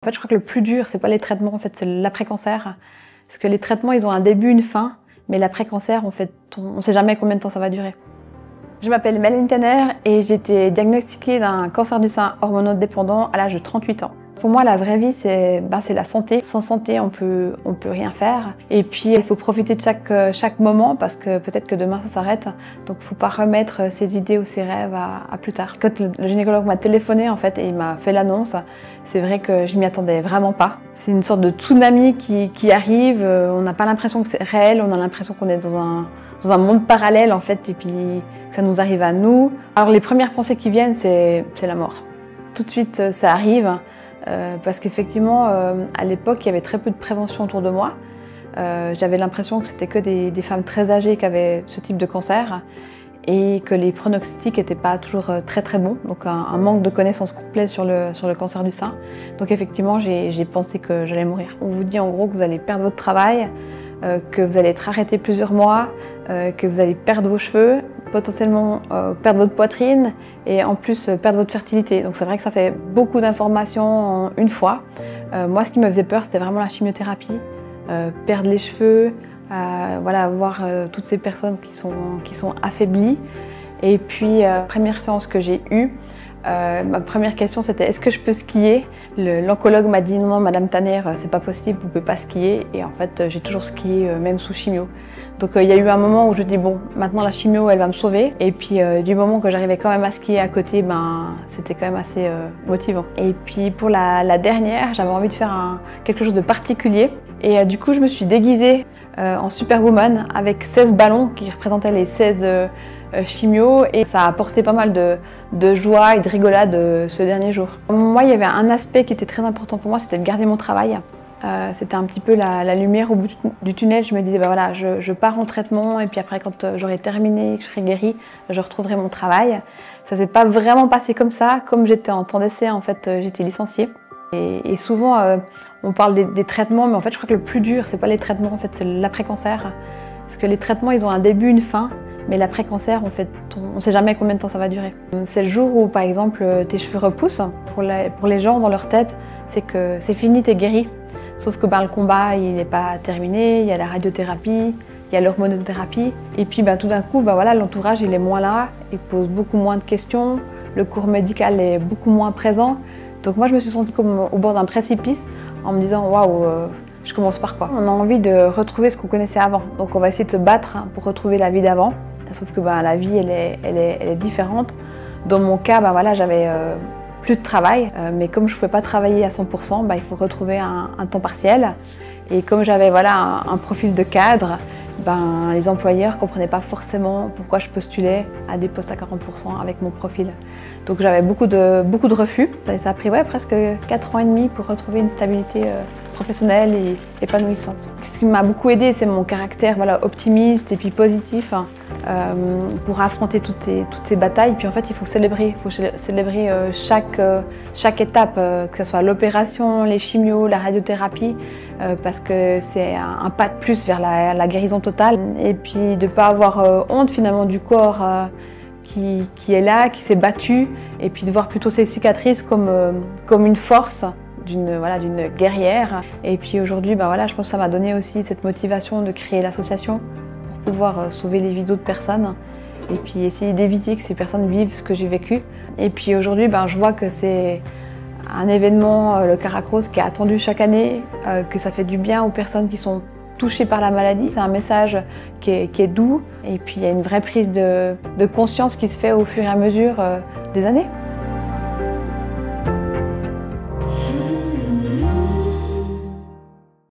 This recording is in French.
En fait, je crois que le plus dur, c'est pas les traitements, en fait, c'est l'après-cancer. Parce que les traitements, ils ont un début, une fin, mais l'après-cancer, en fait, on ne sait jamais combien de temps ça va durer. Je m'appelle Mélanie Tanner et j'ai été diagnostiquée d'un cancer du sein hormonodépendant à l'âge de 38 ans. Pour moi, la vraie vie, c'est la santé. Sans santé, on peut rien faire. Et puis, il faut profiter de chaque moment parce que peut-être que demain, ça s'arrête. Donc, il ne faut pas remettre ses idées ou ses rêves à plus tard. Quand le gynécologue m'a téléphoné, en fait, et il m'a fait l'annonce, c'est vrai que je m'y attendais vraiment pas. C'est une sorte de tsunami qui arrive. On n'a pas l'impression que c'est réel. On a l'impression qu'on est dans un monde parallèle, en fait, et puis que ça nous arrive à nous. Alors, les premières pensées qui viennent, c'est la mort. Tout de suite, ça arrive. Parce qu'effectivement, à l'époque, il y avait très peu de prévention autour de moi. J'avais l'impression que c'était que des femmes très âgées qui avaient ce type de cancer et que les pronostics n'étaient pas toujours très bons, donc un manque de connaissances complètes sur le cancer du sein. Donc effectivement, j'ai pensé que j'allais mourir. On vous dit en gros que vous allez perdre votre travail, que vous allez être arrêté plusieurs mois, que vous allez perdre vos cheveux, potentiellement perdre votre poitrine et en plus perdre votre fertilité. Donc c'est vrai que ça fait beaucoup d'informations en une fois. Moi, ce qui me faisait peur, c'était vraiment la chimiothérapie, perdre les cheveux, voilà, voir toutes ces personnes qui sont affaiblies. Et puis, première séance que j'ai eue, ma première question c'était est-ce que je peux skier? L'oncologue m'a dit non, madame Tanner, c'est pas possible, vous pouvez pas skier. Et en fait, j'ai toujours skié même sous chimio. Donc il y a eu un moment où je dis bon, maintenant la chimio elle va me sauver. Et puis du moment que j'arrivais quand même à skier à côté, c'était quand même assez motivant. Et puis pour la dernière, j'avais envie de faire quelque chose de particulier. Et du coup je me suis déguisée en Superwoman avec 16 ballons qui représentaient les 16 chimio et ça a apporté pas mal de joie et de rigolade ce dernier jour. Moi, il y avait un aspect qui était très important pour moi, c'était de garder mon travail. C'était un petit peu la lumière au bout du tunnel. Je me disais, bah voilà, je pars en traitement et puis après, quand j'aurai terminé, que je serai guérie, je retrouverai mon travail. Ça s'est pas vraiment passé comme ça. Comme j'étais en temps d'essai, en fait, j'étais licenciée. Et souvent, on parle des traitements, mais en fait, je crois que le plus dur, c'est pas les traitements, en fait, c'est l'après-cancer. Parce que les traitements, ils ont un début, une fin. Mais l'après-cancer, en fait, on ne sait jamais combien de temps ça va durer. C'est le jour où, par exemple, tes cheveux repoussent. Pour les gens, dans leur tête, c'est que c'est fini, t'es guéri. Sauf que le combat, il n'est pas terminé. Il y a la radiothérapie, il y a l'hormonothérapie. Et puis, tout d'un coup, voilà, l'entourage, il est moins là. Il pose beaucoup moins de questions. Le cours médical est beaucoup moins présent. Donc moi, je me suis sentie comme au bord d'un précipice en me disant « Waouh, je commence par quoi ?» On a envie de retrouver ce qu'on connaissait avant. Donc on va essayer de se battre pour retrouver la vie d'avant. Sauf que la vie, elle est différente. Dans mon cas, voilà, j'avais plus de travail, mais comme je ne pouvais pas travailler à 100%, il faut retrouver un temps partiel. Et comme j'avais voilà, un profil de cadre, les employeurs ne comprenaient pas forcément pourquoi je postulais à des postes à 40% avec mon profil. Donc j'avais beaucoup de refus. Ça a pris presque 4 ans et demi pour retrouver une stabilité professionnelle et épanouissante. Ce qui m'a beaucoup aidée, c'est mon caractère optimiste et puis positif pour affronter toutes ces batailles. Puis en fait, il faut célébrer chaque étape, que ce soit l'opération, les chimios, la radiothérapie, parce que c'est un pas de plus vers la guérison totale. Et puis de ne pas avoir honte finalement du corps qui est là, qui s'est battu, et puis de voir plutôt ces cicatrices comme une force d'une guerrière. Et puis aujourd'hui, je pense que ça m'a donné aussi cette motivation de créer l'association pour pouvoir sauver les vies d'autres personnes et puis essayer d'éviter que ces personnes vivent ce que j'ai vécu. Et puis aujourd'hui, je vois que c'est un événement, le Caracross, qui est attendu chaque année, que ça fait du bien aux personnes qui sont touchées par la maladie. C'est un message qui est doux et puis il y a une vraie prise de conscience qui se fait au fur et à mesure des années.